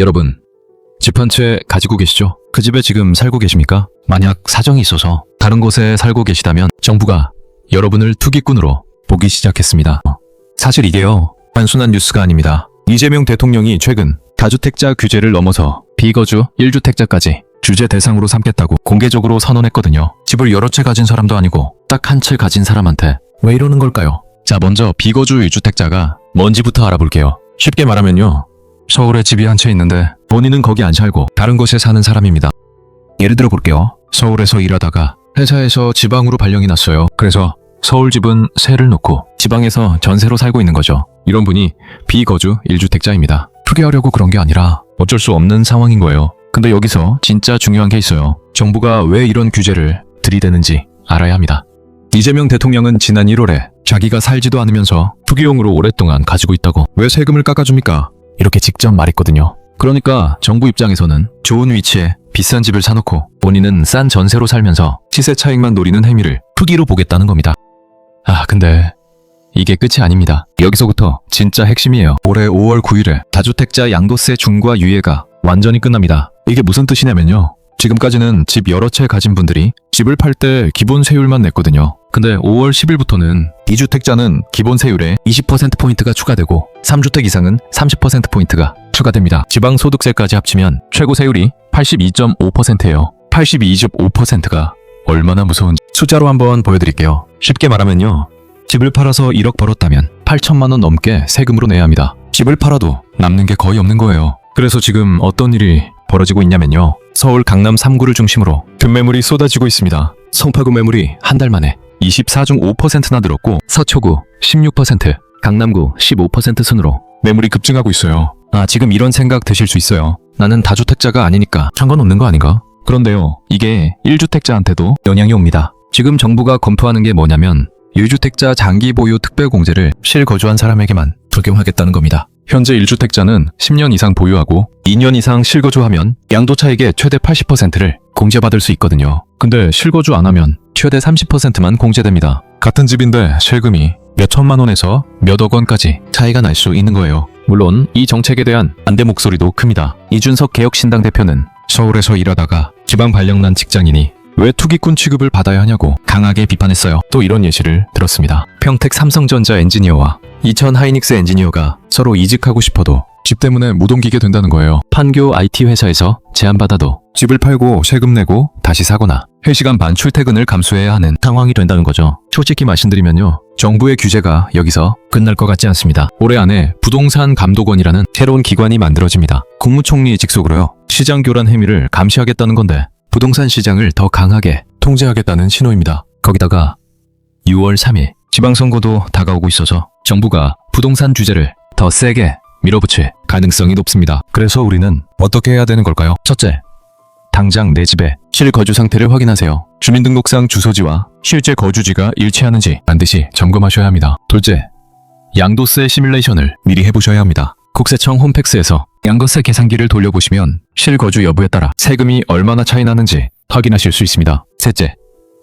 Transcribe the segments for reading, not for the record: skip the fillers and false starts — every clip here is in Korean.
여러분, 집 한 채 가지고 계시죠? 그 집에 지금 살고 계십니까? 만약 사정이 있어서 다른 곳에 살고 계시다면 정부가 여러분을 투기꾼으로 보기 시작했습니다. 사실 이게요, 단순한 뉴스가 아닙니다. 이재명 대통령이 최근 다주택자 규제를 넘어서 비거주 1주택자까지 규제 대상으로 삼겠다고 공개적으로 선언했거든요. 집을 여러 채 가진 사람도 아니고 딱 한 채 가진 사람한테 왜 이러는 걸까요? 자, 먼저 비거주 1주택자가 뭔지부터 알아볼게요. 쉽게 말하면요, 서울에 집이 한 채 있는데 본인은 거기 안 살고 다른 곳에 사는 사람입니다. 예를 들어 볼게요. 서울에서 일하다가 회사에서 지방으로 발령이 났어요. 그래서 서울 집은 세를 놓고 지방에서 전세로 살고 있는 거죠. 이런 분이 비거주 1주택자입니다. 투기하려고 그런 게 아니라 어쩔 수 없는 상황인 거예요. 근데 여기서 진짜 중요한 게 있어요. 정부가 왜 이런 규제를 들이대는지 알아야 합니다. 이재명 대통령은 지난 1월에 자기가 살지도 않으면서 투기용으로 오랫동안 가지고 있다고 왜 세금을 깎아줍니까? 이렇게 직접 말했거든요. 그러니까 정부 입장에서는 좋은 위치에 비싼 집을 사놓고 본인은 싼 전세로 살면서 시세 차익만 노리는 행위를 투기로 보겠다는 겁니다. 근데 이게 끝이 아닙니다. 여기서부터 진짜 핵심이에요. 올해 5월 9일에 다주택자 양도세 중과 유예가 완전히 끝납니다. 이게 무슨 뜻이냐면요, 지금까지는 집 여러 채 가진 분들이 집을 팔 때 기본 세율만 냈거든요. 근데 5월 10일부터는 2주택자는 기본 세율에 20%포인트가 추가되고 3주택 이상은 30%포인트가 추가됩니다. 지방소득세까지 합치면 최고 세율이 82.5%예요. 82.5%가 얼마나 무서운지 숫자로 한번 보여드릴게요. 쉽게 말하면요, 집을 팔아서 1억 벌었다면 8천만 원 넘게 세금으로 내야 합니다. 집을 팔아도 남는 게 거의 없는 거예요. 그래서 지금 어떤 일이 벌어지고 있냐면요, 서울 강남 3구를 중심으로 급매물이 쏟아지고 있습니다. 성파구 매물이 한 달 만에 24.5%나 늘었고 서초구 16%, 강남구 15% 순으로 매물이 급증하고 있어요. 지금 이런 생각 드실 수 있어요. 나는 다주택자가 아니니까 상관없는 거 아닌가? 그런데요, 이게 1주택자한테도 영향이 옵니다. 지금 정부가 검토하는 게 뭐냐면 유주택자 장기 보유 특별공제를 실거주한 사람에게만 적용하겠다는 겁니다. 현재 1주택자는 10년 이상 보유하고 2년 이상 실거주하면 양도차익의 최대 80%를 공제받을 수 있거든요. 근데 실거주 안 하면 최대 30%만 공제됩니다. 같은 집인데 세금이 몇 천만 원에서 몇억 원까지 차이가 날 수 있는 거예요. 물론 이 정책에 대한 반대 목소리도 큽니다. 이준석 개혁신당 대표는 서울에서 일하다가 지방 발령 난 직장인이 왜 투기꾼 취급을 받아야 하냐고 강하게 비판했어요. 또 이런 예시를 들었습니다. 평택 삼성전자 엔지니어와 이천 하이닉스 엔지니어가 서로 이직하고 싶어도 집 때문에 못 옮기게 된다는 거예요. 판교 IT 회사에서 제안받아도 집을 팔고 세금 내고 다시 사거나 회시간 반 출퇴근을 감수해야 하는 상황이 된다는 거죠. 솔직히 말씀드리면요, 정부의 규제가 여기서 끝날 것 같지 않습니다. 올해 안에 부동산 감독원이라는 새로운 기관이 만들어집니다. 국무총리 직속으로요, 시장 교란 행위를 감시하겠다는 건데 부동산 시장을 더 강하게 통제하겠다는 신호입니다. 거기다가 6월 3일 지방선거도 다가오고 있어서 정부가 부동산 규제를 더 세게 밀어붙일 가능성이 높습니다. 그래서 우리는 어떻게 해야 되는 걸까요? 첫째, 당장 내 집의 실거주 상태를 확인하세요. 주민등록상 주소지와 실제 거주지가 일치하는지 반드시 점검하셔야 합니다. 둘째, 양도세 시뮬레이션을 미리 해보셔야 합니다. 국세청 홈팩스에서 양도세 계산기를 돌려보시면 실거주 여부에 따라 세금이 얼마나 차이 나는지 확인하실 수 있습니다. 셋째,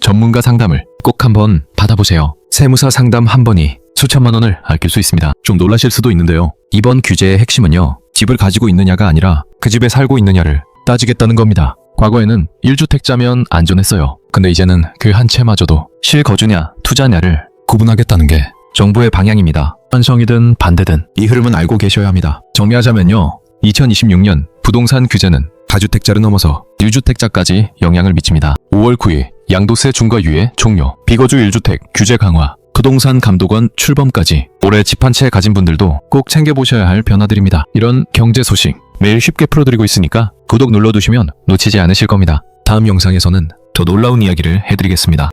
전문가 상담을 꼭 한번 받아보세요. 세무사 상담 한 번이 수천만 원을 아낄 수 있습니다. 좀 놀라실 수도 있는데요, 이번 규제의 핵심은요, 집을 가지고 있느냐가 아니라 그 집에 살고 있느냐를 따지겠다는 겁니다. 과거에는 1주택자면 안전했어요. 근데 이제는 그 한 채마저도 실거주냐 투자냐를 구분하겠다는 게 정부의 방향입니다. 찬성이든 반대든 이 흐름은 알고 계셔야 합니다. 정리하자면요, 2026년 부동산 규제는 다주택자를 넘어서 1주택자까지 영향을 미칩니다. 5월 9일 양도세 중과 유예 종료, 비거주 1주택 규제 강화, 부동산 감독원 출범까지 올해 집 한 채 가진 분들도 꼭 챙겨보셔야 할 변화들입니다. 이런 경제 소식 매일 쉽게 풀어드리고 있으니까 구독 눌러두시면 놓치지 않으실 겁니다. 다음 영상에서는 더 놀라운 이야기를 해드리겠습니다.